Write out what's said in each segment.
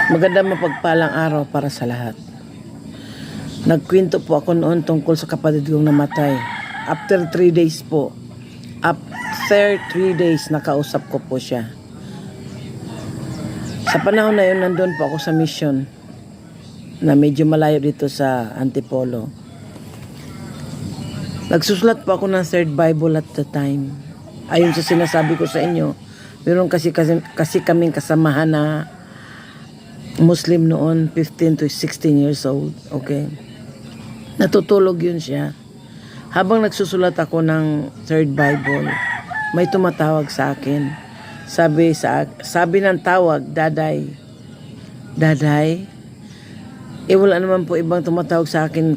Magandang mapagpalang araw para sa lahat. Nagkwento po ako noon tungkol sa kapatid kong namatay. After 3 days po, nakausap ko po siya. Sa panahon na yun, nandun po ako sa mission na medyo malayo dito sa Antipolo. Nagsusulat po ako ng third Bible at the time. Ayon sa sinasabi ko sa inyo, meron kasi kaming kasamahan na Muslim noon, 15 to 16 years old. Okay. Natutulog yun siya. Habang nagsusulat ako ng third Bible, may tumatawag sa akin. Sabi ng tawag, Daday. Daday? Wala naman po ibang tumatawag sa akin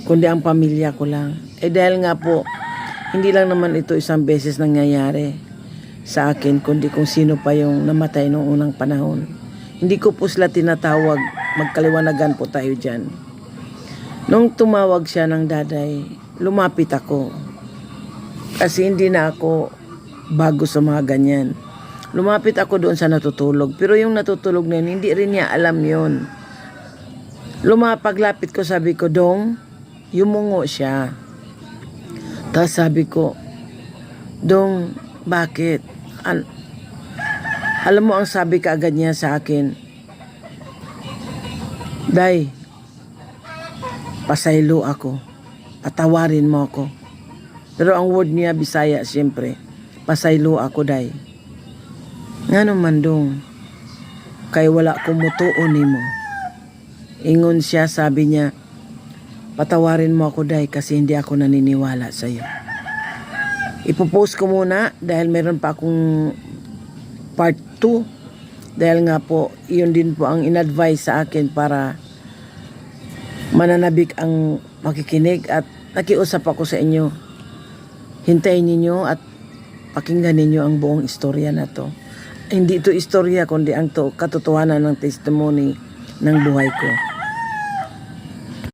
kundi ang pamilya ko lang. Dahil nga po, hindi lang naman ito isang beses nangyayari sa akin, kundi kung sino pa yung namatay noong unang panahon. Hindi ko po sila tinatawag, magkaliwanagan po tayo dyan. Nung tumawag siya ng Daday, lumapit ako. Kasi hindi na ako bago sa mga ganyan. Lumapit ako doon sa natutulog. Pero yung natutulog na yun, hindi rin niya alam yun. Paglapit ko, sabi ko, Dong, yumungo siya. Tapos sabi ko, Dong, bakit? Alam mo ang sabi kaagad niya sa akin, Day, pasaylo ako, patawarin mo ako. Pero ang word niya Bisaya siyempre, pasaylo ako, Day. Nga naman Dong, kay wala ko mutuon mo. Ingon siya, sabi niya, patawarin mo ako, Day, kasi hindi ako naniniwala sa iyo. Ipopost ko muna dahil meron pa akong part 2. Dahil nga po, iyon din po ang in-advise sa akin para mananabik ang makikinig at nakiusap ako sa inyo. Hintayin ninyo at pakinggan ninyo ang buong istorya na to. Hindi ito istorya kundi ang katotohanan ng testimony ng buhay ko.